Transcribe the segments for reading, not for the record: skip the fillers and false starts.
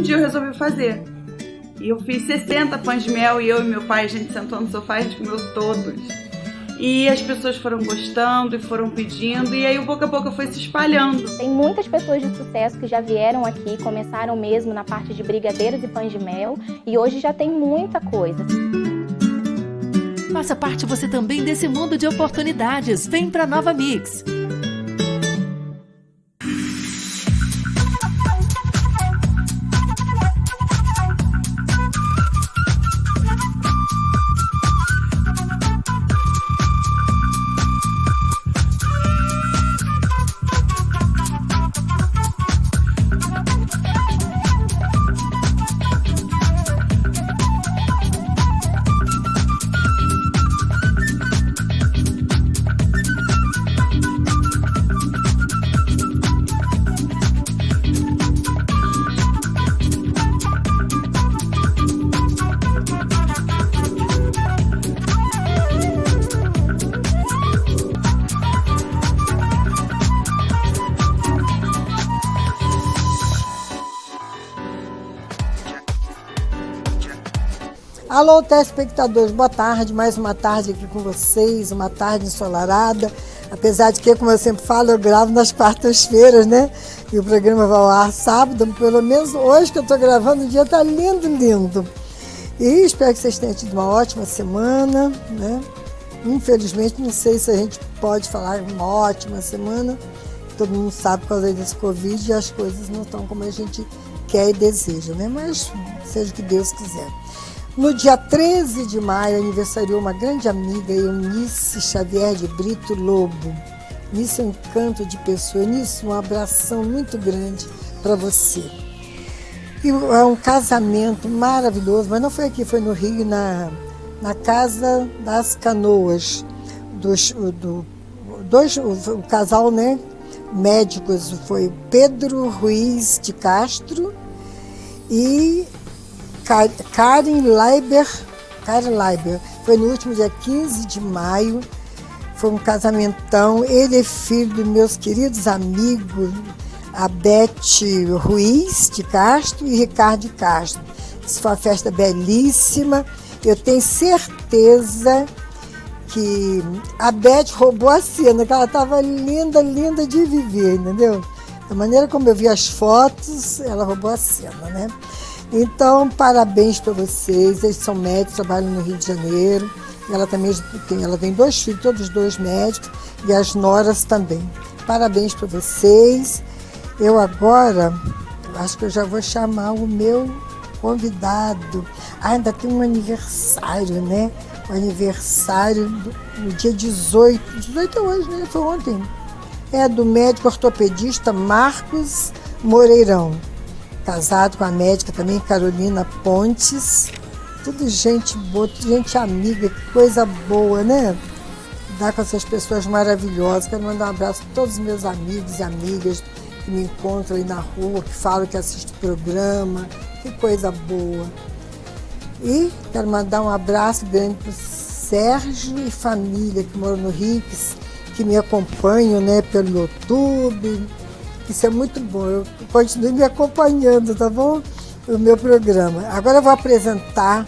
dia eu resolvi fazer. E eu fiz 60 pães de mel e eu e meu pai, a gente sentou no sofá e a gente comeu todos. E as pessoas foram gostando e foram pedindo, e aí o boca a boca foi se espalhando. Tem muitas pessoas de sucesso que já vieram aqui, começaram mesmo na parte de brigadeiros e pães de mel, e hoje já tem muita coisa. Faça parte você também desse mundo de oportunidades. Vem pra Nova Mix. Alô, telespectadores, boa tarde, mais uma tarde aqui com vocês, uma tarde ensolarada, apesar de que, como eu sempre falo, eu gravo nas quartas-feiras, né, e o programa vai ao ar sábado, pelo menos hoje que eu estou gravando, o dia está lindo, lindo, e espero que vocês tenham tido uma ótima semana, né, infelizmente não sei se a gente pode falar uma ótima semana, todo mundo sabe por causa desse Covid e as coisas não estão como a gente quer e deseja, né, mas seja o que Deus quiser. No dia 13 de maio, aniversariou uma grande amiga, Eunice Xavier de Brito Lobo. Eunice é um encanto de pessoa. Eunice, um abração muito grande para você. E é um casamento maravilhoso, mas não foi aqui, foi no Rio, na Casa das Canoas. O casal, né, médicos, foi Pedro Ruiz de Castro e Karen Leiber, foi no último dia 15 de maio, foi um casamentão, ele é filho dos meus queridos amigos, a Beth Ruiz de Castro e Ricardo de Castro. Isso foi uma festa belíssima, eu tenho certeza que a Beth roubou a cena, que ela estava linda, linda de viver, entendeu? Da maneira como eu vi as fotos, ela roubou a cena, né? Então, parabéns para vocês, eles são médicos, trabalham no Rio de Janeiro, ela tem 2 filhos, todos 2 médicos, e as noras também. Parabéns para vocês. Eu agora, acho que eu já vou chamar o meu convidado. Ainda tem um aniversário, né? O aniversário no dia 18, 18 é hoje, né? Foi ontem. É do médico ortopedista Marcos Moreirão. Casado com a médica também, Carolina Pontes. Tudo gente boa, tudo gente amiga, que coisa boa, né? Dar com essas pessoas maravilhosas. Quero mandar um abraço a todos os meus amigos e amigas que me encontram aí na rua, que falam que assistem o programa. Que coisa boa. E quero mandar um abraço grande para o Sérgio e família que moram no Rio, que me acompanham, né, pelo YouTube. Isso é muito bom, eu continuo me acompanhando, tá bom? O meu programa. Agora eu vou apresentar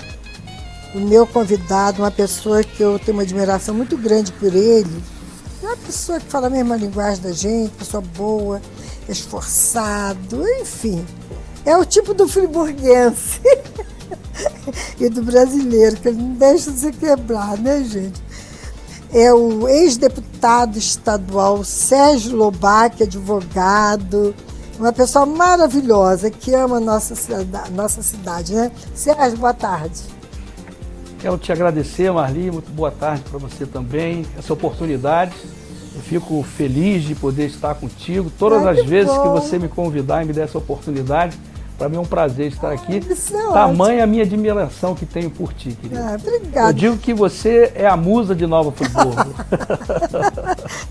o meu convidado, uma pessoa que eu tenho uma admiração muito grande por ele. É uma pessoa que fala a mesma linguagem da gente, pessoa boa, esforçado, enfim. É o tipo do friburguense e do brasileiro, que ele não deixa de se quebrar, né, gente? É o ex-deputado estadual Sérgio Lobac, advogado, uma pessoa maravilhosa que ama a nossa cidade, né? Sérgio, boa tarde. Quero te agradecer, Marli, muito boa tarde para você também, essa oportunidade. Eu fico feliz de poder estar contigo. Todas as vezes que você me convidar e me der essa oportunidade, para mim é um prazer estar aqui. Tamanha a minha admiração que tenho por ti, querida. Obrigada. Eu digo que você é a musa de Nova Friburgo.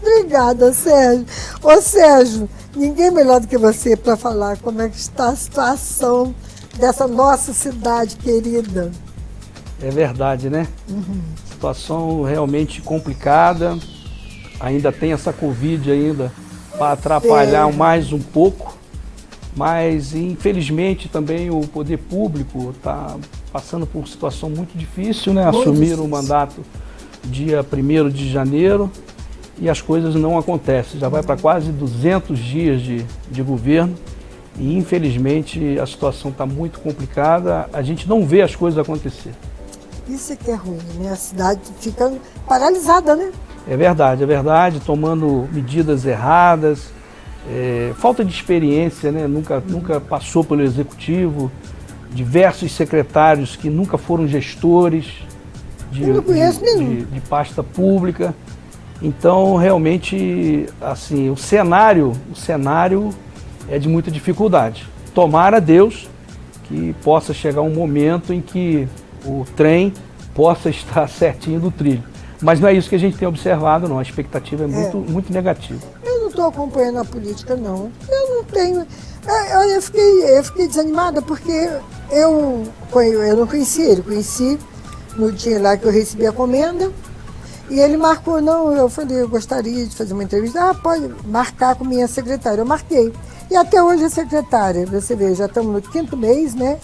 Obrigada, Sérgio. Ô, Sérgio, ninguém melhor do que você para falar como é que está a situação dessa nossa cidade querida. É verdade, né? Situação realmente complicada. Ainda tem essa Covid ainda para atrapalhar mais um pouco. mas infelizmente também o poder público está passando por uma situação muito difícil, né? Assumiram o mandato dia 1º de janeiro e as coisas não acontecem. Já vai para quase 200 dias de governo e infelizmente a situação está muito complicada, a gente não vê as coisas acontecer. Isso é que é ruim, né? A cidade fica paralisada, né? É verdade, tomando medidas erradas, falta de experiência, né? Nunca passou pelo executivo, diversos secretários que nunca foram gestores de pasta pública. Então, realmente, assim, o cenário é de muita dificuldade. Tomara a Deus que possa chegar um momento em que o trem possa estar certinho do trilho. Mas não é isso que a gente tem observado, não. A expectativa é muito negativa. Eu não estou acompanhando a política, não. Eu não tenho... Eu fiquei desanimada porque eu não conheci ele. Conheci no dia lá que eu recebi a comenda. E ele marcou, eu falei, eu gostaria de fazer uma entrevista. Pode marcar com minha secretária. Eu marquei. E até hoje a secretária, você vê, já estamos no 5º mês, né,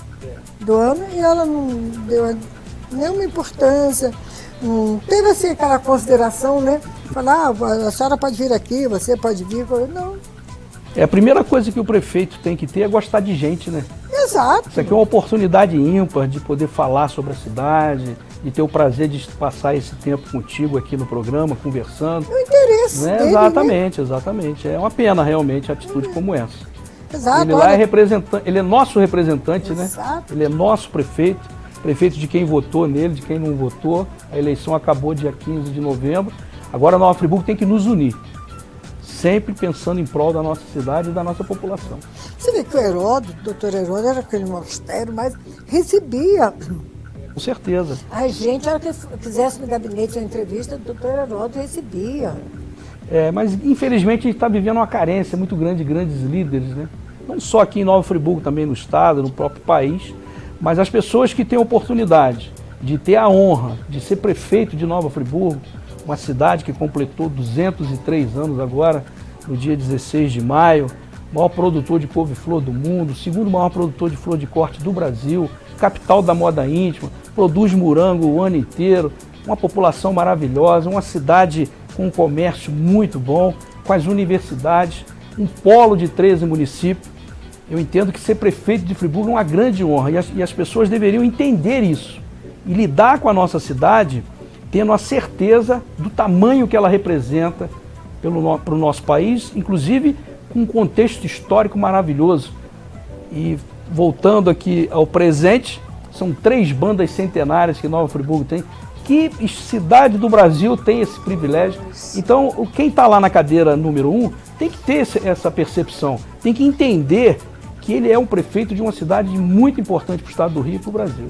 do ano, e ela não deu nenhuma importância, não teve assim aquela consideração, né, falar, a senhora pode vir aqui, você pode vir, não. A primeira coisa que o prefeito tem que ter é gostar de gente, né? Exato. Isso aqui é uma oportunidade ímpar de poder falar sobre a cidade, de ter o prazer de passar esse tempo contigo aqui no programa, conversando. É o interesse dele, Exatamente. É uma pena realmente a atitude como essa. Exato. Ele lá é representante, ele é nosso representante, exato, né? Ele é nosso prefeito de quem votou nele, de quem não votou. A eleição acabou dia 15 de novembro. Agora Nova Friburgo tem que nos unir, sempre pensando em prol da nossa cidade e da nossa população. Você vê que o doutor Heródoto era aquele magistério, mas recebia. Com certeza. A gente, a hora que fizesse no gabinete a entrevista, o doutor Heródoto recebia. Mas infelizmente a gente está vivendo uma carência muito grande de grandes líderes, né? Não só aqui em Nova Friburgo, também no estado, no próprio país, mas as pessoas que têm a oportunidade de ter a honra de ser prefeito de Nova Friburgo, uma cidade que completou 203 anos agora, no dia 16 de maio, maior produtor de couve-flor do mundo, segundo maior produtor de flor de corte do Brasil, capital da moda íntima, produz morango o ano inteiro, uma população maravilhosa, uma cidade com um comércio muito bom, com as universidades, um polo de 13 municípios. Eu entendo que ser prefeito de Friburgo é uma grande honra e as pessoas deveriam entender isso e lidar com a nossa cidade tendo a certeza do tamanho que ela representa para o nosso país, inclusive com um contexto histórico maravilhoso. E voltando aqui ao presente, são 3 bandas centenárias que Nova Friburgo tem. Que cidade do Brasil tem esse privilégio? Então, quem está lá na cadeira número 1 tem que ter essa percepção, tem que entender que ele é um prefeito de uma cidade muito importante para o estado do Rio e para o Brasil.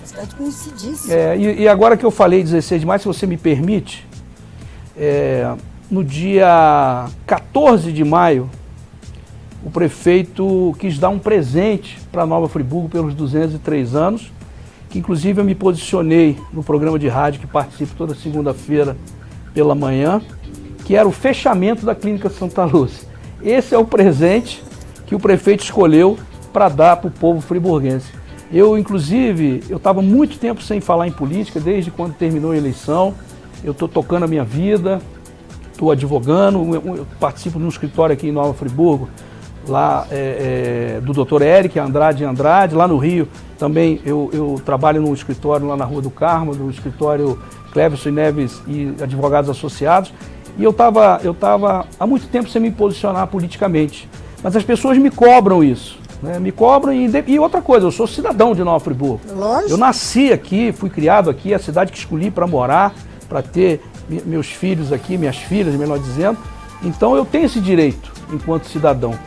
Cidade conhecidíssima. E agora que eu falei 16 de maio, se você me permite, no dia 14 de maio, o prefeito quis dar um presente para Nova Friburgo pelos 203 anos, que inclusive eu me posicionei no programa de rádio que participo toda segunda-feira pela manhã, que era o fechamento da Clínica Santa Lúcia. Esse é o presente que o prefeito escolheu para dar para o povo friburguense. Eu estava muito tempo sem falar em política, desde quando terminou a eleição. Eu estou tocando a minha vida, estou advogando, eu participo de um escritório aqui em Nova Friburgo, lá do Dr. Eric Andrade, lá no Rio. Também eu trabalho num escritório lá na Rua do Carmo, no escritório Cleverson e Neves e Advogados Associados. E eu estava há muito tempo sem me posicionar politicamente. Mas as pessoas me cobram isso, né? Me cobram e outra coisa, eu sou cidadão de Nova Friburgo. Lógico. Eu nasci aqui, fui criado aqui, a cidade que escolhi para morar, para ter meus filhos aqui, minhas filhas, melhor dizendo. Então eu tenho esse direito enquanto cidadão.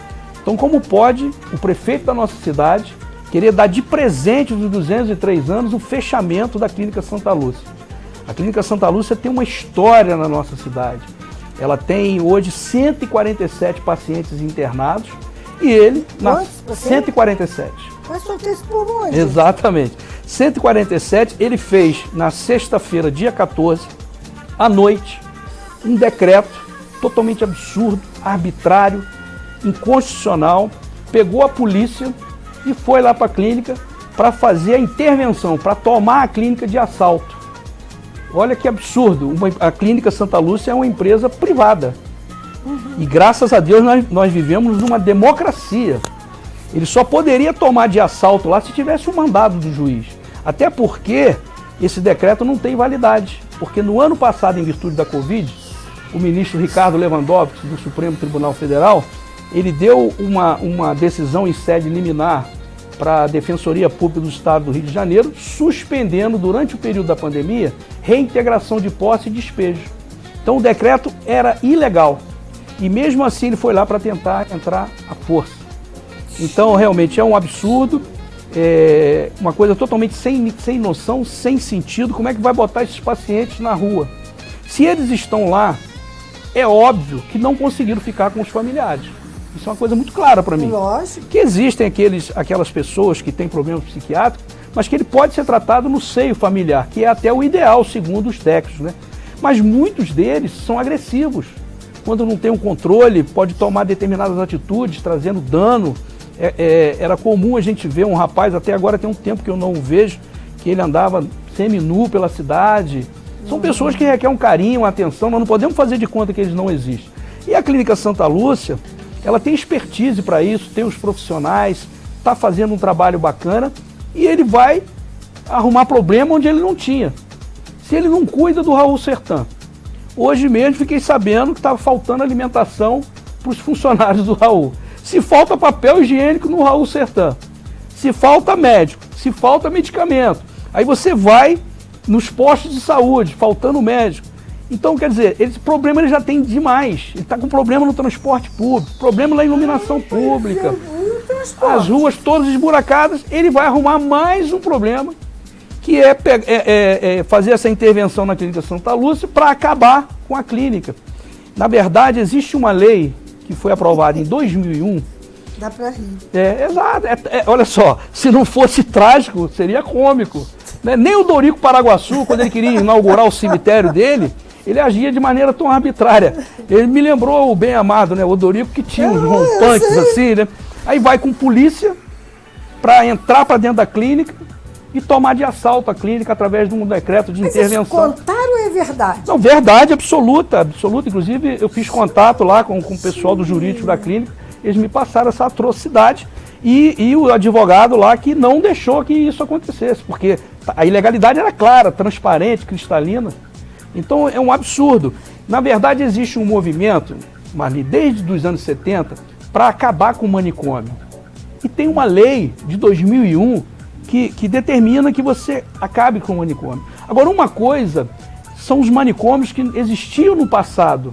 Então como pode o prefeito da nossa cidade querer dar de presente dos 203 anos o fechamento da Clínica Santa Lúcia? A Clínica Santa Lúcia tem uma história na nossa cidade. Ela tem hoje 147 pacientes internados e ele... 147. Mas só tem esse por onde? Exatamente. 147, ele fez na sexta-feira, dia 14, à noite, um decreto totalmente absurdo, arbitrário, inconstitucional, pegou a polícia e foi lá para a clínica para fazer a intervenção, para tomar a clínica de assalto. Olha que absurdo, a Clínica Santa Lúcia é uma empresa privada. E graças a Deus nós vivemos numa democracia. Ele só poderia tomar de assalto lá se tivesse um mandado do juiz. Até porque esse decreto não tem validade. Porque no ano passado, em virtude da Covid, o ministro Ricardo Lewandowski, do Supremo Tribunal Federal, ele deu uma decisão em sede liminar para a Defensoria Pública do Estado do Rio de Janeiro, suspendendo, durante o período da pandemia, reintegração de posse e despejo. Então o decreto era ilegal. E mesmo assim ele foi lá para tentar entrar à força. Então realmente é um absurdo, uma coisa totalmente sem noção, sem sentido. Como é que vai botar esses pacientes na rua? Se eles estão lá, é óbvio que não conseguiram ficar com os familiares. Isso é uma coisa muito clara para mim. Lógico. Que existem aquelas pessoas que têm problemas psiquiátricos, mas que ele pode ser tratado no seio familiar, que é até o ideal, segundo os técnicos, né? Mas muitos deles são agressivos. Quando não tem um controle, pode tomar determinadas atitudes, trazendo dano. Era comum a gente ver um rapaz, até agora tem um tempo que eu não o vejo, que ele andava seminu pela cidade. São pessoas que requerem um carinho, uma atenção, nós não podemos fazer de conta que eles não existem. E a Clínica Santa Lúcia, ela tem expertise para isso, tem os profissionais, está fazendo um trabalho bacana e ele vai arrumar problema onde ele não tinha. Se ele não cuida do Raul Sertã. Hoje mesmo fiquei sabendo que estava faltando alimentação para os funcionários do Raul. Se falta papel higiênico no Raul Sertã, se falta médico, se falta medicamento, aí você vai nos postos de saúde, faltando médico. Então, quer dizer, esse problema ele já tem demais. Ele está com problema no transporte público, problema na iluminação pública, as ruas todas esburacadas. Ele vai arrumar mais um problema, que é fazer essa intervenção na Clínica Santa Lúcia para acabar com a clínica. Na verdade, existe uma lei que foi aprovada em 2001. Dá para rir. Exato. Olha só, se não fosse trágico, seria cômico. Né? Nem o Dorico Paraguaçu, quando ele queria inaugurar o cemitério dele, ele agia de maneira tão arbitrária. Ele me lembrou o bem amado, né? O Dorico, que tinha uns rompantes assim, né? Aí vai com polícia para entrar para dentro da clínica e tomar de assalto a clínica através de um decreto de intervenção. Mas contaram ou é verdade? Não, verdade absoluta, absoluta. Inclusive, eu fiz contato lá com o pessoal do jurídico da clínica, eles me passaram essa atrocidade e o advogado lá que não deixou que isso acontecesse, porque a ilegalidade era clara, transparente, cristalina. Então é um absurdo. Na verdade, existe um movimento, Marli, desde os anos 70, para acabar com o manicômio. E tem uma lei de 2001 que determina que você acabe com o manicômio. Agora, uma coisa são os manicômios que existiam no passado.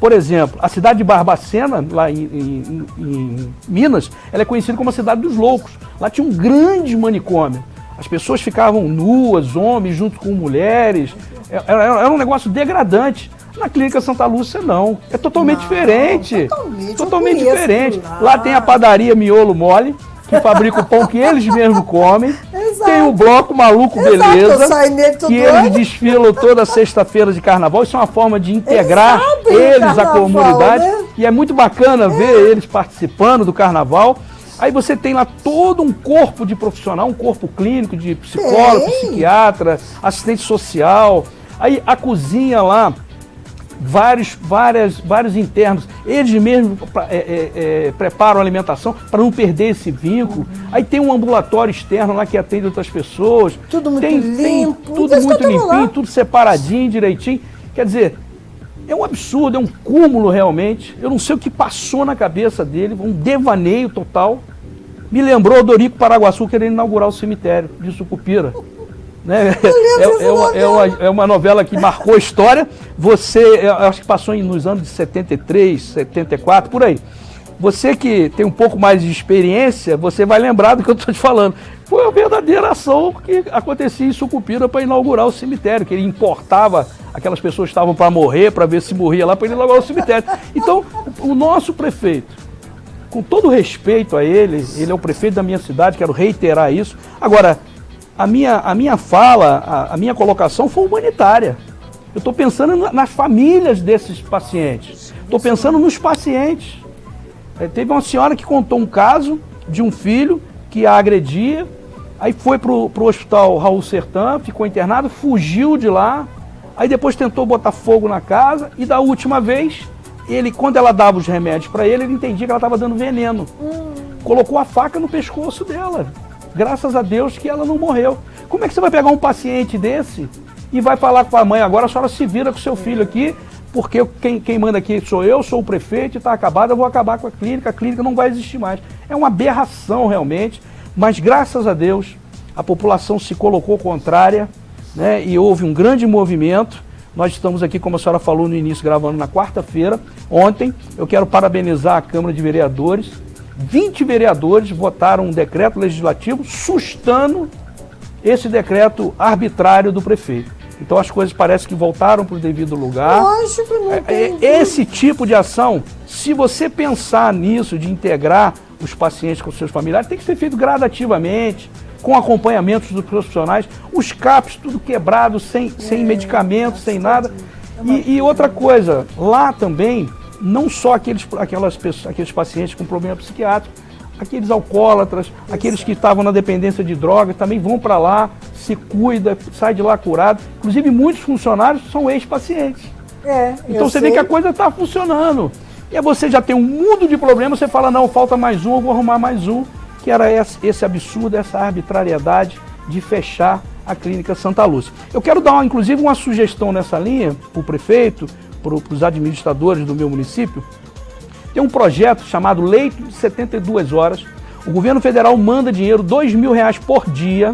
Por exemplo, a cidade de Barbacena, lá em Minas, ela é conhecida como a cidade dos loucos. Lá tinha um grande manicômio. As pessoas ficavam nuas, homens junto com mulheres. Era um negócio degradante. Na Clínica Santa Lúcia, não. É totalmente diferente. Totalmente diferente. Lá tem a padaria Miolo Mole, que fabrica o pão que eles mesmos comem. Exato. Tem o Bloco Maluco Beleza, que eles desfilam toda sexta-feira de carnaval. Isso é uma forma de integrar eles à comunidade. Né? E é muito bacana ver eles participando do carnaval. Aí você tem lá todo um corpo de profissional, um corpo clínico de psicólogo, psiquiatra, assistente social. Aí a cozinha lá, vários internos, eles mesmos preparam a alimentação para não perder esse vínculo. Aí tem um ambulatório externo lá que atende outras pessoas. Tudo muito limpo. Tudo muito limpinho, tudo separadinho, direitinho. Quer dizer, é um absurdo, é um cúmulo realmente. Eu não sei o que passou na cabeça dele, um devaneio total. Me lembrou o Dorico Paraguaçu querendo inaugurar o cemitério de Sucupira. Né? É uma novela que marcou a história. Eu acho que passou nos anos de 73, 74, por aí. Você que tem um pouco mais de experiência, você vai lembrar do que eu estou te falando. Foi uma verdadeira ação que acontecia em Sucupira para inaugurar o cemitério, que ele importava aquelas pessoas que estavam para morrer, para ver se morria lá, para ele inaugurar o cemitério. Então, o nosso prefeito, com todo respeito a ele é o prefeito da minha cidade, quero reiterar isso. Agora, a minha fala, a minha colocação foi humanitária. Eu estou pensando nas famílias desses pacientes. Estou pensando nos pacientes. Teve uma senhora que contou um caso de um filho que a agredia, aí foi pro hospital Raul Sertã, ficou internado, fugiu de lá, aí depois tentou botar fogo na casa, e da última vez, quando ela dava os remédios para ele entendia que ela estava dando veneno. Colocou a faca no pescoço dela. Graças a Deus que ela não morreu. Como é que você vai pegar um paciente desse e vai falar com a mãe, agora a senhora se vira com seu filho aqui, porque quem manda aqui sou eu, sou o prefeito, e está acabado, eu vou acabar com a clínica não vai existir mais. É uma aberração realmente, mas graças a Deus a população se colocou contrária, né, e houve um grande movimento. Nós estamos aqui, como a senhora falou no início, gravando na quarta-feira. Ontem, eu quero parabenizar a Câmara de Vereadores. 20 vereadores votaram um decreto legislativo sustando esse decreto arbitrário do prefeito. Então as coisas parecem que voltaram para o devido lugar. Lógico, não tem. Esse tipo de ação, se você pensar nisso, de integrar os pacientes com seus familiares, tem que ser feito gradativamente, com acompanhamentos dos profissionais, os CAPs tudo quebrado, sem medicamentos, sem nada. E outra coisa, lá também, não só aqueles pacientes com problema psiquiátrico, aqueles alcoólatras, aqueles que estavam na dependência de drogas, também vão para lá, se cuida, sai de lá curado. Inclusive, muitos funcionários são ex-pacientes. Então você vê que a coisa está funcionando. E aí você já tem um mundo de problemas, você fala, não, falta mais um, eu vou arrumar mais um, que era esse absurdo, essa arbitrariedade de fechar a Clínica Santa Lúcia. Eu quero dar, inclusive, uma sugestão nessa linha para o prefeito, para os administradores do meu município. Tem um projeto chamado Leito de 72 Horas. O governo federal manda dinheiro, R$2.000 por dia,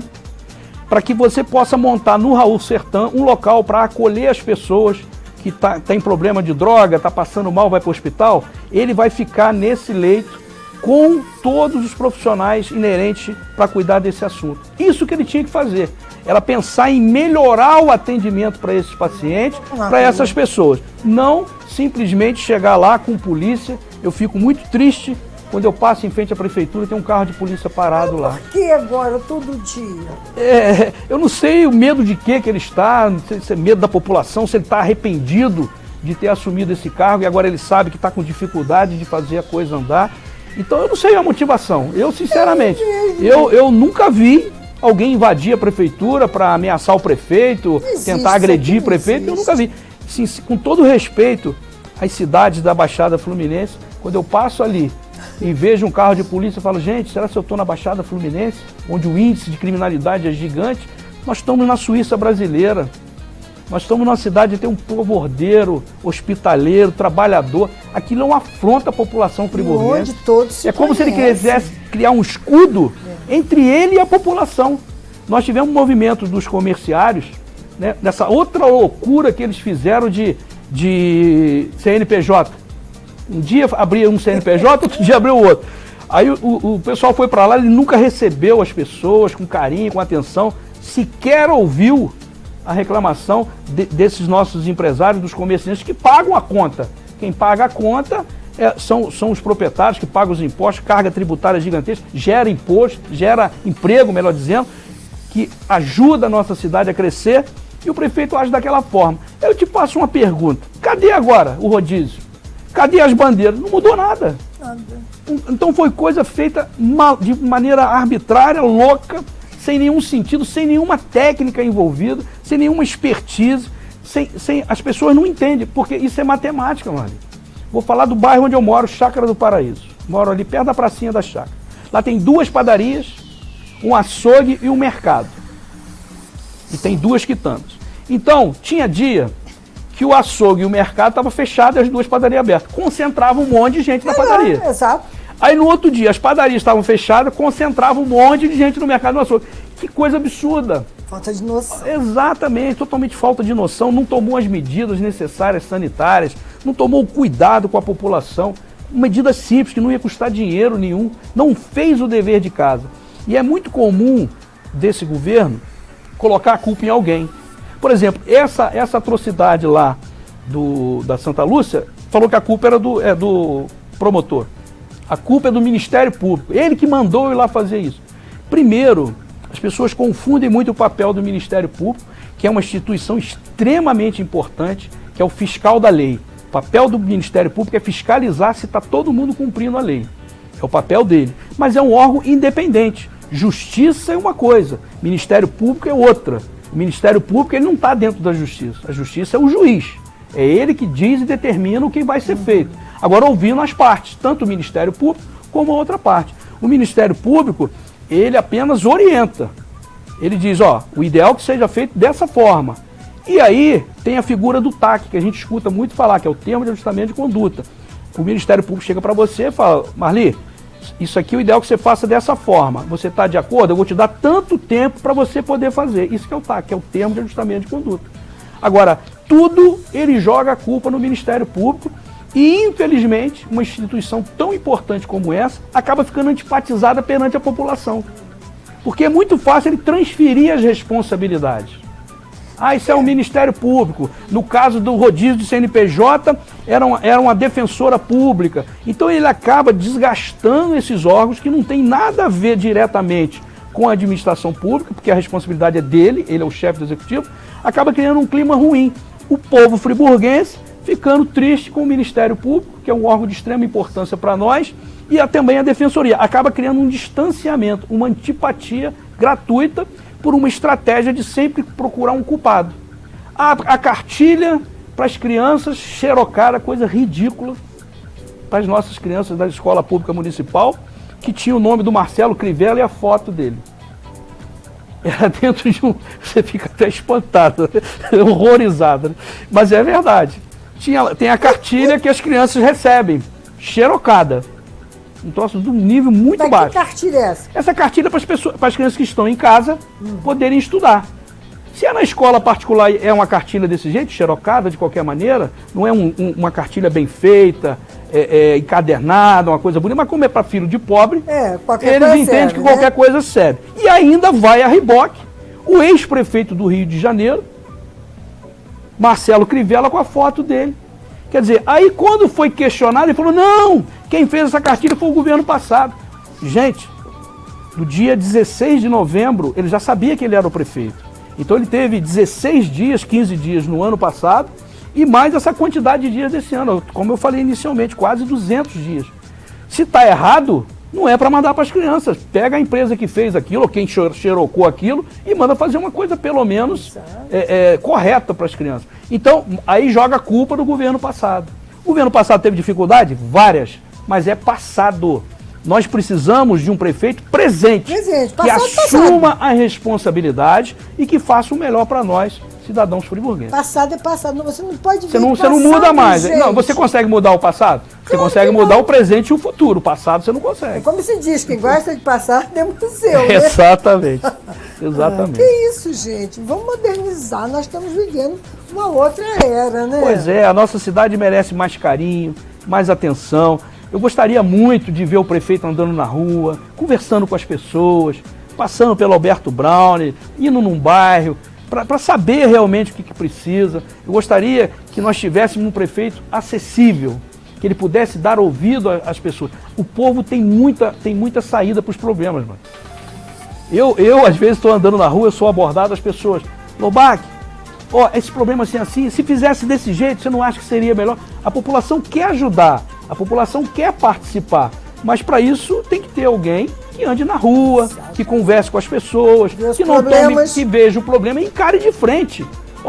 para que você possa montar no Raul Sertã um local para acolher as pessoas que tem problema de droga, está passando mal, vai para o hospital. Ele vai ficar nesse leito com todos os profissionais inerentes para cuidar desse assunto. Isso que ele tinha que fazer, era pensar em melhorar o atendimento para esses pacientes, para essas pessoas. Não simplesmente chegar lá com polícia. Eu fico muito triste quando eu passo em frente à prefeitura e tem um carro de polícia parado lá. Por que agora, todo dia? Eu não sei o medo de que ele está, se é medo da população, se ele está arrependido de ter assumido esse cargo e agora ele sabe que está com dificuldade de fazer a coisa andar. Então eu não sei a motivação. Eu, sinceramente, eu nunca vi alguém invadir a prefeitura para ameaçar o prefeito, tentar agredir o prefeito, eu nunca vi. Sim, com todo respeito às cidades da Baixada Fluminense, quando eu passo ali e vejo um carro de polícia, eu falo, gente, será que eu estou na Baixada Fluminense, onde o índice de criminalidade é gigante? Nós estamos na Suíça brasileira. Nós estamos numa cidade que tem um povo ordeiro, hospitaleiro, trabalhador. Aquilo é uma afronta à população friburguense. É como se ele quisesse criar um escudo entre ele e a população. Nós tivemos um movimento dos comerciários, né, dessa outra loucura que eles fizeram de CNPJ. Um dia abria um CNPJ, outro dia abriu o outro. Aí o pessoal foi para lá, ele nunca recebeu as pessoas com carinho, com atenção, sequer ouviu a reclamação desses nossos empresários, dos comerciantes que pagam a conta. Quem paga a conta são os proprietários que pagam os impostos, carga tributária gigantesca, gera imposto, gera emprego, melhor dizendo, que ajuda a nossa cidade a crescer, e o prefeito age daquela forma. Eu te passo uma pergunta, cadê agora o rodízio? Cadê as bandeiras? Não mudou nada. Então foi coisa feita de maneira arbitrária, louca, sem nenhum sentido, sem nenhuma técnica envolvida, sem nenhuma expertise, as pessoas não entendem, porque isso é matemática, mano. Vou falar do bairro onde eu moro, Chácara do Paraíso. Moro ali perto da pracinha da chácara. Lá tem 2 padarias, um açougue e um mercado. E tem 2 quitandas. Então, tinha dia que o açougue e o mercado estavam fechados e as 2 padarias abertas. Concentrava um monte de gente na padaria. Exato. Aí no outro dia as padarias estavam fechadas, concentrava um monte de gente no mercado do açougue. Que coisa absurda. Falta de noção. Exatamente, totalmente falta de noção. Não tomou as medidas necessárias sanitárias, não tomou o cuidado com a população. Medida simples, que não ia custar dinheiro nenhum. Não fez o dever de casa. E é muito comum desse governo colocar a culpa em alguém. Por exemplo, essa atrocidade lá da Santa Lúcia, falou que a culpa era do promotor. A culpa é do Ministério Público. Ele que mandou ir lá fazer isso. Primeiro, as pessoas confundem muito o papel do Ministério Público, que é uma instituição extremamente importante, que é o fiscal da lei. O papel do Ministério Público é fiscalizar se está todo mundo cumprindo a lei. É o papel dele. Mas é um órgão independente. Justiça é uma coisa, Ministério Público é outra. O Ministério Público ele não está dentro da Justiça. A Justiça é o juiz. É ele que diz e determina o que vai ser feito. Agora, ouvindo as partes, tanto o Ministério Público como a outra parte. O Ministério Público, ele apenas orienta. Ele diz, ó, o ideal é que seja feito dessa forma. E aí tem a figura do TAC, que a gente escuta muito falar, que é o termo de ajustamento de conduta. O Ministério Público chega para você e fala, Marli, isso aqui é o ideal que você faça dessa forma. Você está de acordo? Eu vou te dar tanto tempo para você poder fazer. Isso que é o TAC, que é o termo de ajustamento de conduta. Agora, tudo ele joga a culpa no Ministério Público e, infelizmente, uma instituição tão importante como essa acaba ficando antipatizada perante a população. Porque é muito fácil ele transferir as responsabilidades. Ah, isso é o Ministério Público. No caso do rodízio de CNPJ, era uma defensora pública. Então ele acaba desgastando esses órgãos que não tem nada a ver diretamente com a administração pública, porque a responsabilidade é dele, ele é o chefe do executivo, acaba criando um clima ruim. O povo friburguense ficando triste com o Ministério Público, que é um órgão de extrema importância para nós, e também a Defensoria. Acaba criando um distanciamento, uma antipatia gratuita, por uma estratégia de sempre procurar um culpado. A cartilha para as crianças, xerocada, coisa ridícula, para as nossas crianças da escola pública municipal, que tinha o nome do Marcelo Crivella e a foto dele. Era dentro de um... Você fica até espantado, horrorizado, né? Mas é verdade. Tem a cartilha que as crianças recebem, xerocada. Um troço de um nível muito baixo. Que cartilha é essa? Essa cartilha é para as crianças que estão em casa poderem estudar. Se é na escola particular é uma cartilha desse jeito, xerocada de qualquer maneira, não é uma cartilha bem feita, encadernada, uma coisa bonita, mas como é para filho de pobre, eles entendem que qualquer coisa serve. E ainda vai a reboque o ex-prefeito do Rio de Janeiro, Marcelo Crivella, com a foto dele. Quer dizer, aí quando foi questionado, ele falou, não, quem fez essa cartilha foi o governo passado. Gente, no dia 16 de novembro, ele já sabia que ele era o prefeito. Então ele teve 16 dias, 15 dias no ano passado, e mais essa quantidade de dias desse ano. Como eu falei inicialmente, quase 200 dias. Se está errado, não é para mandar para as crianças. Pega a empresa que fez aquilo, ou quem xerocou aquilo, e manda fazer uma coisa pelo menos correta para as crianças. Então, aí joga a culpa do governo passado. O governo passado teve dificuldade? Várias, mas é passado. Nós precisamos de um prefeito presente que assuma a responsabilidade e que faça o melhor para nós, cidadãos friburguenses. Passado é passado, você não pode ver. Você não muda mais. Gente. Não, você consegue mudar o passado? Você consegue mudar o presente e o futuro. O passado você não consegue. É como se diz, quem gosta de passado é museu, né? Exatamente. Exatamente. Que isso, gente? Vamos modernizar. Nós estamos vivendo uma outra era, né? Pois é, a nossa cidade merece mais carinho, mais atenção. Eu gostaria muito de ver o prefeito andando na rua, conversando com as pessoas, passando pelo Alberto Brown, indo num bairro, para saber realmente o que precisa. Eu gostaria que nós tivéssemos um prefeito acessível, que ele pudesse dar ouvido às pessoas. O povo tem muita saída para os problemas, mano. Eu às vezes estou andando na rua, eu sou abordado, as pessoas, Lobac, esse problema assim, se fizesse desse jeito, você não acha que seria melhor? A população quer ajudar, a população quer participar, mas para isso tem que ter alguém que ande na rua, que converse com as pessoas, que não tome, que veja o problema e encare de frente.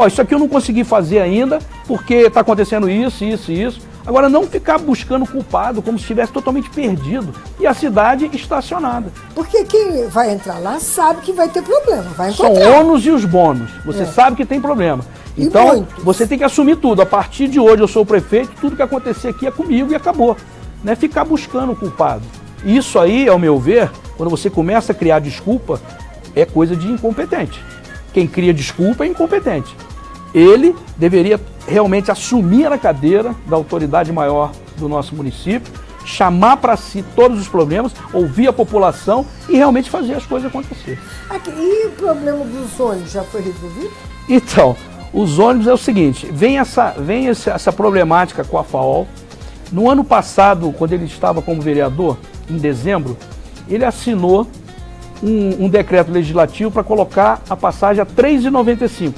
Isso aqui eu não consegui fazer ainda, porque está acontecendo isso. Agora, não ficar buscando culpado como se estivesse totalmente perdido e a cidade estacionada. Porque quem vai entrar lá sabe que vai ter problema, vai encontrar. São ônus e os bônus. Você sabe que tem problema. Então, você tem que assumir tudo. A partir de hoje eu sou o prefeito, tudo que acontecer aqui é comigo e acabou. Não é ficar buscando o culpado. Isso aí, ao meu ver, quando você começa a criar desculpa, é coisa de incompetente. Quem cria desculpa é incompetente. Ele deveria realmente assumir a cadeira da autoridade maior do nosso município, chamar para si todos os problemas, ouvir a população e realmente fazer as coisas acontecer. E o problema dos ônibus já foi resolvido? Então, os ônibus é o seguinte, vem essa problemática com a FAOL. No ano passado, quando ele estava como vereador, em dezembro, ele assinou um decreto legislativo para colocar a passagem a R$ 3,95.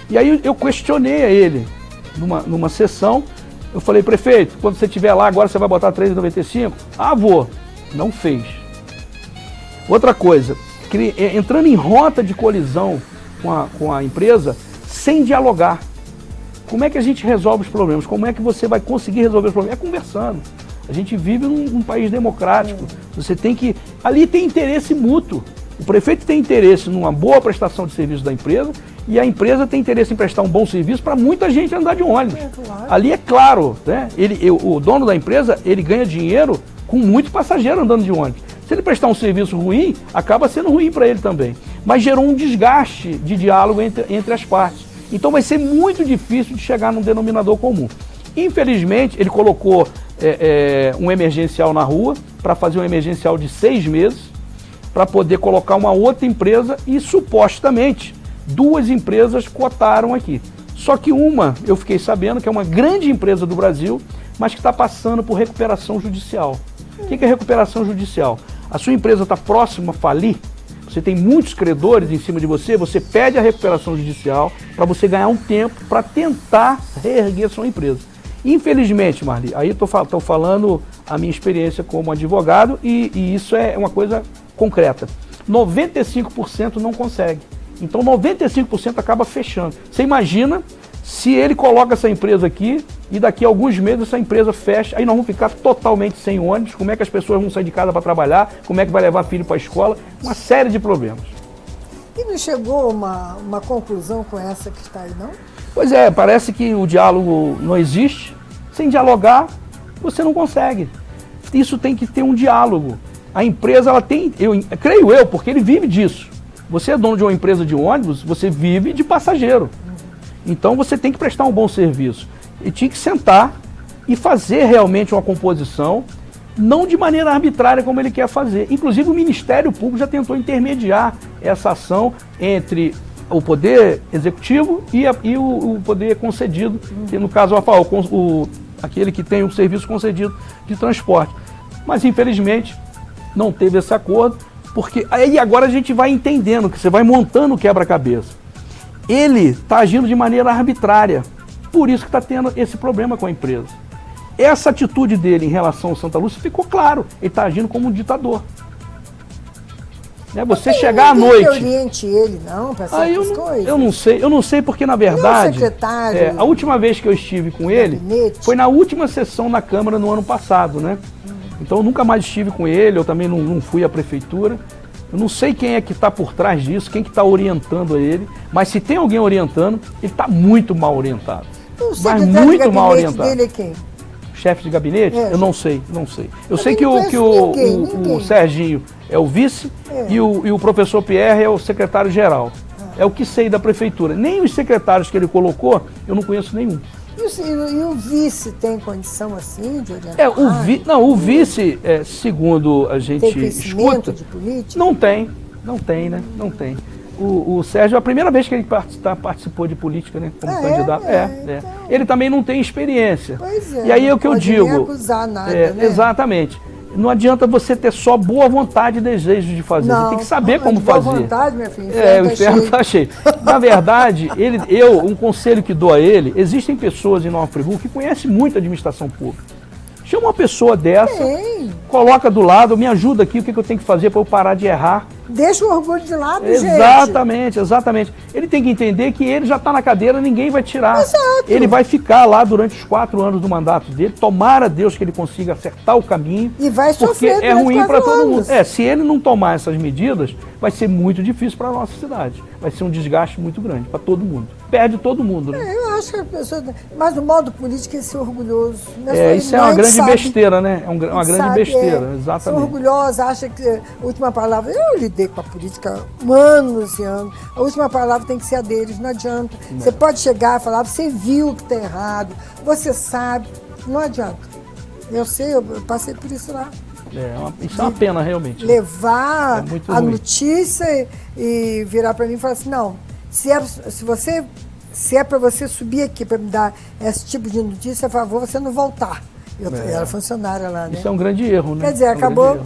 E aí eu questionei a ele numa sessão Eu falei, prefeito, quando você estiver lá, agora você vai botar 3,95? Ah, vou. Não fez. Outra coisa, entrando em rota de colisão com a empresa, sem dialogar. Como é que a gente resolve os problemas? Como é que você vai conseguir resolver os problemas? É conversando. A gente vive num país democrático. Você tem que... Ali tem interesse mútuo. O prefeito tem interesse numa boa prestação de serviço da empresa e a empresa tem interesse em prestar um bom serviço para muita gente andar de ônibus. Claro. Ali é claro, né? O dono da empresa, ele ganha dinheiro com muito passageiro andando de ônibus. Se ele prestar um serviço ruim, acaba sendo ruim para ele também. Mas gerou um desgaste de diálogo entre as partes. Então vai ser muito difícil de chegar num denominador comum. Infelizmente, ele colocou um emergencial na rua para fazer um emergencial de 6 meses, para poder colocar uma outra empresa e supostamente 2 empresas cotaram aqui. Só que uma, eu fiquei sabendo que é uma grande empresa do Brasil, mas que está passando por recuperação judicial. O que é recuperação judicial? A sua empresa está próxima a falir, você tem muitos credores em cima de você, você pede a recuperação judicial para você ganhar um tempo para tentar reerguer sua empresa. Infelizmente, Marli, aí estou falando a minha experiência como advogado e isso é uma coisa concreta. 95% não consegue. Então 95% acaba fechando. Você imagina se ele coloca essa empresa aqui e daqui a alguns meses essa empresa fecha, aí nós vamos ficar totalmente sem ônibus, como é que as pessoas vão sair de casa para trabalhar, como é que vai levar filho para a escola, uma série de problemas. E não chegou uma conclusão com essa que está aí, não? Pois é, parece que o diálogo não existe, sem dialogar você não consegue. Isso tem que ter um diálogo. A empresa, ela tem, creio eu, porque ele vive disso. Você é dono de uma empresa de ônibus, você vive de passageiro. Então você tem que prestar um bom serviço. E tinha que sentar e fazer realmente uma composição, não de maneira arbitrária como ele quer fazer. Inclusive o Ministério Público já tentou intermediar essa ação entre o Poder Executivo e o Poder Concedido, que no caso aquele que tem o serviço concedido de transporte. Mas infelizmente não teve esse acordo, porque aí agora a gente vai entendendo, que você vai montando o quebra-cabeça. Ele está agindo de maneira arbitrária, por isso que está tendo esse problema com a empresa. Essa atitude dele em relação ao Santa Lúcia ficou claro, ele está agindo como um ditador. Você chegar à noite... Não oriente ele não para certas coisas? Eu não sei porque na verdade, a última vez que eu estive com ele foi na última sessão na Câmara no ano passado, né? Então eu nunca mais estive com ele, eu também não fui à prefeitura. Eu não sei quem é que está por trás disso, quem que está orientando ele, mas se tem alguém orientando, ele está muito mal orientado. Mas muito mal orientado. Dele é quem? Chefe de gabinete? Eu não sei. Eu sei que o Serginho é o vice e o professor Pierre é o secretário-geral. É o que sei da prefeitura. Nem os secretários que ele colocou, eu não conheço nenhum. E o vice tem condição assim de orientar? O vice, segundo a gente escuta, de política? Não tem, né? Não tem. O Sérgio, é a primeira vez que ele participou de política, né, como candidato. Então... Ele também não tem experiência. Pois é. E aí é o que eu digo. Não acusar nada, né? Exatamente. Não adianta você ter só boa vontade e desejo de fazer. Você tem que saber como fazer. Boa vontade, minha filha. O inferno está cheio. Na verdade, um conselho que dou a ele, existem pessoas em Nova Friburgo que conhecem muito a administração pública. Chama uma pessoa dessa, coloca do lado, me ajuda aqui, o que eu tenho que fazer para eu parar de errar. Deixa o orgulho de lado, Exatamente. Ele tem que entender que ele já está na cadeira, ninguém vai tirar. Exato. Ele vai ficar lá durante os 4 anos do mandato dele. Tomara Deus que ele consiga acertar o caminho. E vai sofrer porque é ruim para todo mundo. Se ele não tomar essas medidas, vai ser muito difícil para a nossa cidade. Vai ser um desgaste muito grande para todo mundo. Perde todo mundo, né? Eu acho que a pessoa... Mas o modo político é ser orgulhoso. Isso é uma grande besteira, né? É uma grande besteira, exatamente. Ser orgulhosa, acha que a última palavra... Eu lidei com a política anos e anos. A última palavra tem que ser a deles, não adianta. Não. Você pode chegar e falar, você viu que está errado, você sabe, não adianta. Eu sei, eu passei por isso lá. Isso é uma pena, realmente. Levar a notícia e virar para mim e falar assim, não, se é para você subir aqui para me dar esse tipo de notícia, a favor, você não voltar. Eu era funcionária lá, né? Isso é um grande erro, né? Quer dizer, acabou...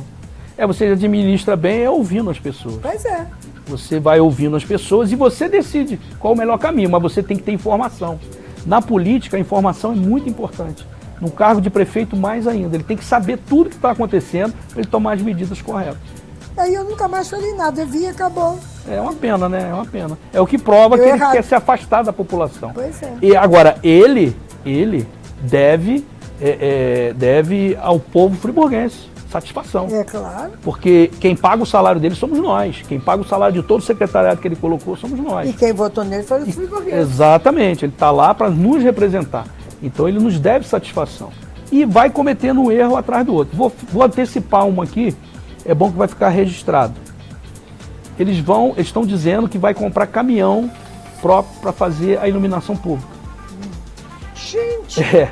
Você administra bem ouvindo as pessoas. Pois é. Você vai ouvindo as pessoas e você decide qual é o melhor caminho, mas você tem que ter informação. Na política, a informação é muito importante. No cargo de prefeito, mais ainda. Ele tem que saber tudo que está acontecendo para ele tomar as medidas corretas. Aí eu nunca mais falei nada, eu vi e acabou. É uma pena, né? É uma pena. É o que prova que ele quer se afastar da população. Pois é. E agora, ele deve ao povo friburguense satisfação. É claro. Porque quem paga o salário dele somos nós. Quem paga o salário de todo o secretariado que ele colocou somos nós. E quem votou nele foi o friburguês. Exatamente. Ele está lá para nos representar. Então ele nos deve satisfação. E vai cometendo um erro atrás do outro. Vou antecipar uma aqui. É bom que vai ficar registrado. Eles estão dizendo que vai comprar caminhão próprio para fazer a iluminação pública. Gente!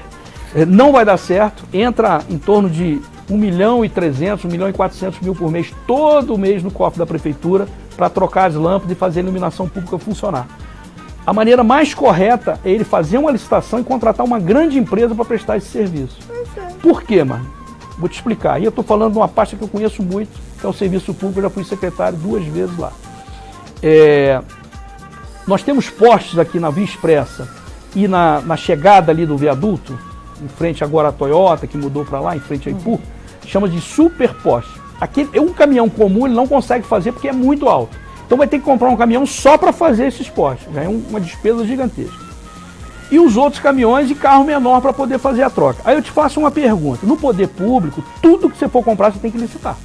Não vai dar certo. Entra em torno de 1.300.000, 1.400.000 por mês, todo mês no cofre da prefeitura, para trocar as lâmpadas e fazer a iluminação pública funcionar. A maneira mais correta é ele fazer uma licitação e contratar uma grande empresa para prestar esse serviço. Por quê, mano? Vou te explicar. E eu estou falando de uma pasta que eu conheço muito, que é o serviço público. Eu já fui secretário 2 vezes lá. Nós temos postes aqui na Via Expressa e na chegada ali do viaduto, em frente agora à Toyota, que mudou para lá, em frente a Ipu, chama de super poste. Um caminhão comum ele não consegue fazer porque é muito alto. Então vai ter que comprar um caminhão só para fazer esses postes. Já é uma despesa gigantesca. E os outros caminhões e carro menor para poder fazer a troca. Aí eu te faço uma pergunta. No poder público, tudo que você for comprar, você tem que licitar.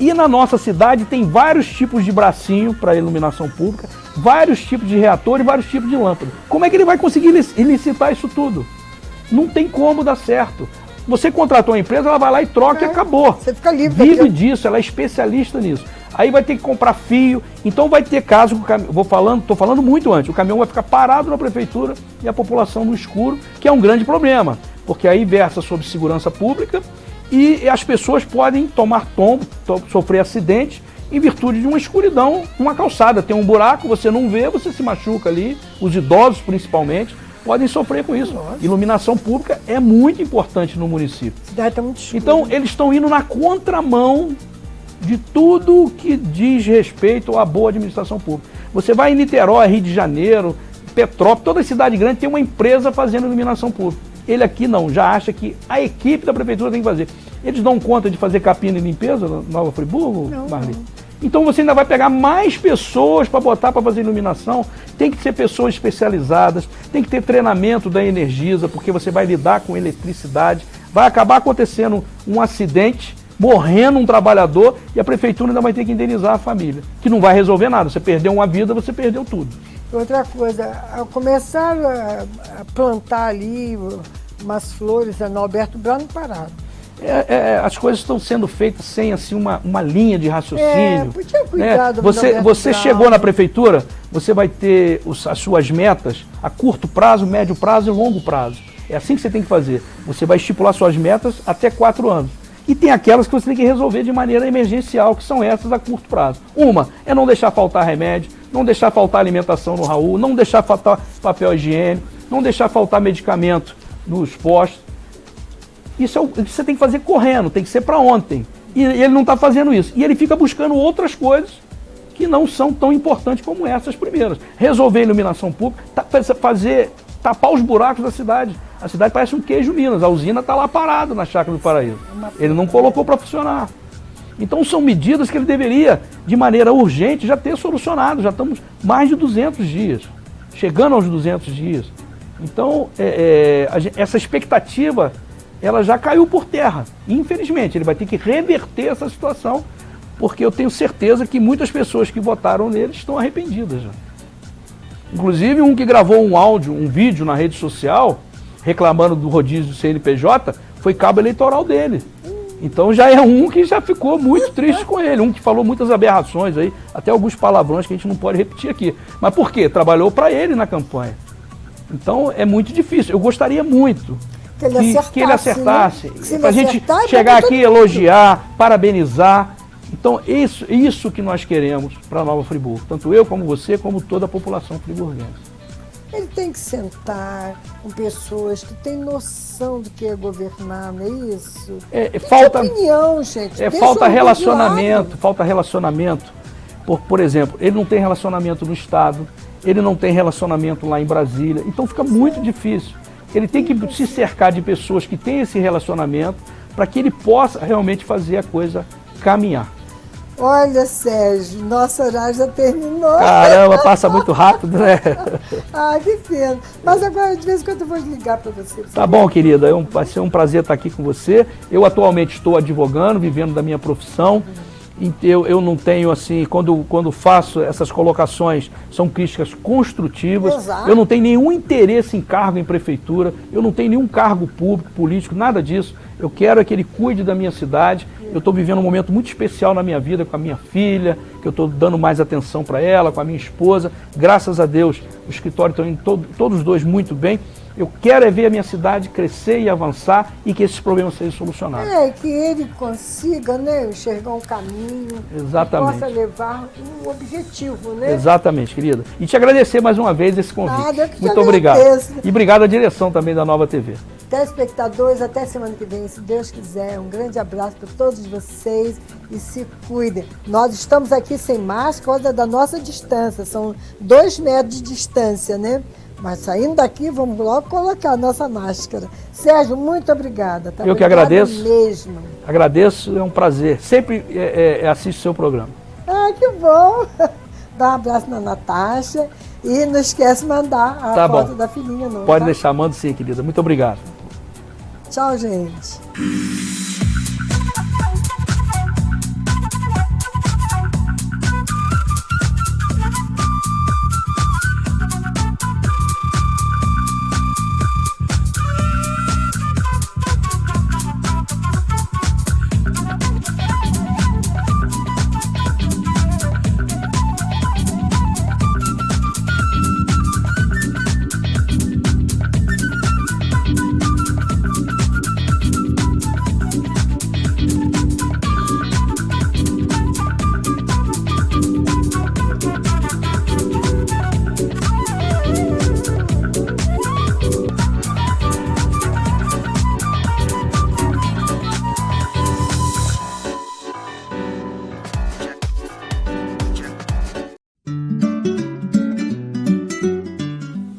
E na nossa cidade tem vários tipos de bracinho para iluminação pública, vários tipos de reator e vários tipos de lâmpada. Como é que ele vai conseguir licitar isso tudo? Não tem como dar certo. Você contratou uma empresa, ela vai lá e troca e acabou. Você fica livre. Vive disso, ela é especialista nisso. Aí vai ter que comprar fio, então vai ter caso, estou falando muito antes, o caminhão vai ficar parado na prefeitura e a população no escuro, que é um grande problema, porque aí versa sobre segurança pública e as pessoas podem tomar tombo, sofrer acidente em virtude de uma escuridão, uma calçada. Tem um buraco, você não vê, você se machuca ali, os idosos principalmente podem sofrer com isso. Nossa. Iluminação pública é muito importante no município. A cidade tá muito escura. Então eles estão indo na contramão de tudo que diz respeito à boa administração pública. Você vai em Niterói, Rio de Janeiro, Petrópolis, toda cidade grande tem uma empresa fazendo iluminação pública. Ele aqui não, já acha que a equipe da prefeitura tem que fazer. Eles dão conta de fazer capina e limpeza na Nova Friburgo, Marli? Então você ainda vai pegar mais pessoas para botar para fazer iluminação. Tem que ser pessoas especializadas, tem que ter treinamento da Energisa, porque você vai lidar com eletricidade. Vai acabar acontecendo um acidente, morrendo um trabalhador e a prefeitura ainda vai ter que indenizar a família, que não vai resolver nada. Você perdeu uma vida, você perdeu tudo. Outra coisa, começaram a plantar ali umas flores no Alberto Brano parado. As coisas estão sendo feitas sem assim, uma linha de raciocínio. Podia cuidar do Você chegou na prefeitura, você vai ter as suas metas a curto prazo, médio prazo e longo prazo. É assim que você tem que fazer. Você vai estipular suas metas até 4 anos. E tem aquelas que você tem que resolver de maneira emergencial, que são essas a curto prazo. Uma é não deixar faltar remédio, não deixar faltar alimentação no Raul, não deixar faltar papel higiênico, não deixar faltar medicamento nos postos. Isso é o que você tem que fazer correndo, tem que ser para ontem. E ele não está fazendo isso. E ele fica buscando outras coisas que não são tão importantes como essas primeiras. Resolver a iluminação pública, tapar os buracos da cidade. A cidade parece um queijo Minas, a usina está lá parada na Chácara do Paraíso. Ele não colocou para funcionar. Então são medidas que ele deveria, de maneira urgente, já ter solucionado. Já estamos mais de 200 dias, chegando aos 200 dias. Então essa expectativa, ela já caiu por terra. Infelizmente, ele vai ter que reverter essa situação, porque eu tenho certeza que muitas pessoas que votaram nele estão arrependidas já. Inclusive, um que gravou um vídeo na rede social, reclamando do rodízio do CNPJ, foi cabo eleitoral dele. Então já é um que já ficou muito triste com ele, um que falou muitas aberrações aí, até alguns palavrões que a gente não pode repetir aqui. Mas por quê? Trabalhou para ele na campanha. Então é muito difícil. Eu gostaria muito que ele acertasse. Né? Para a gente chegar aqui, elogiar, parabenizar. Então isso que nós queremos para a Nova Friburgo. Tanto eu, como você, como toda a população friburguense. Ele tem que sentar com pessoas que têm noção do que é governar, não é isso? Falta opinião, gente. Falta relacionamento, Por exemplo, ele não tem relacionamento no Estado, ele não tem relacionamento lá em Brasília, então fica muito difícil. Ele tem que se cercar de pessoas que têm esse relacionamento para que ele possa realmente fazer a coisa caminhar. Olha, Sérgio, nosso horário já terminou. Caramba, passa muito rápido, né? Ah, que pena. Mas agora, de vez em quando, eu vou ligar para você. Tá bom, querida. Vai ser um prazer estar aqui com você. Eu atualmente estou advogando, vivendo da minha profissão. Eu não tenho, assim, quando faço essas colocações, são críticas construtivas. Exato. Eu não tenho nenhum interesse em cargo em prefeitura, eu não tenho nenhum cargo público, político, nada disso. Eu quero é que ele cuide da minha cidade. Eu estou vivendo um momento muito especial na minha vida com a minha filha, que eu estou dando mais atenção para ela, com a minha esposa. Graças a Deus, o escritório está indo todos os dois muito bem. Eu quero é ver a minha cidade crescer e avançar e que esses problemas sejam solucionados. Que ele consiga, né, enxergar um caminho. Exatamente. Que possa levar um objetivo, né? Exatamente, querida. E te agradecer mais uma vez esse convite. Nada, eu que te muito obrigado. agradeço. E obrigado à direção também da Nova TV. Telespectadores, até semana que vem, se Deus quiser. Um grande abraço para todos vocês e se cuidem. Nós estamos aqui sem máscara por causa da nossa distância. São 2 metros de distância, né? Mas saindo daqui, vamos logo colocar a nossa máscara. Sérgio, muito obrigada. Tá? Eu que Obrigada agradeço. Mesmo. Agradeço, é um prazer. Sempre assisto o seu programa. Ah, que bom. Dá um abraço na Natasha e não esquece de mandar a foto da filhinha. Não, Pode tá? deixar, mando sim, querida. Muito obrigado. Tchau, gente.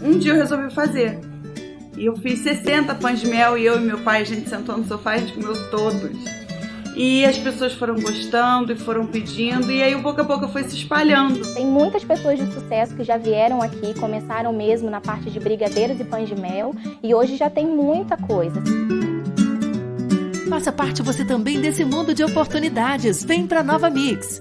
Um dia eu resolvi fazer. E eu fiz 60 pães de mel e eu e meu pai, a gente sentou no sofá e a gente comeu todos. E as pessoas foram gostando e foram pedindo, e aí o boca a boca foi se espalhando. Tem muitas pessoas de sucesso que já vieram aqui, começaram mesmo na parte de brigadeiros e pães de mel, e hoje já tem muita coisa. Faça parte você também desse mundo de oportunidades. Vem pra Nova Mix.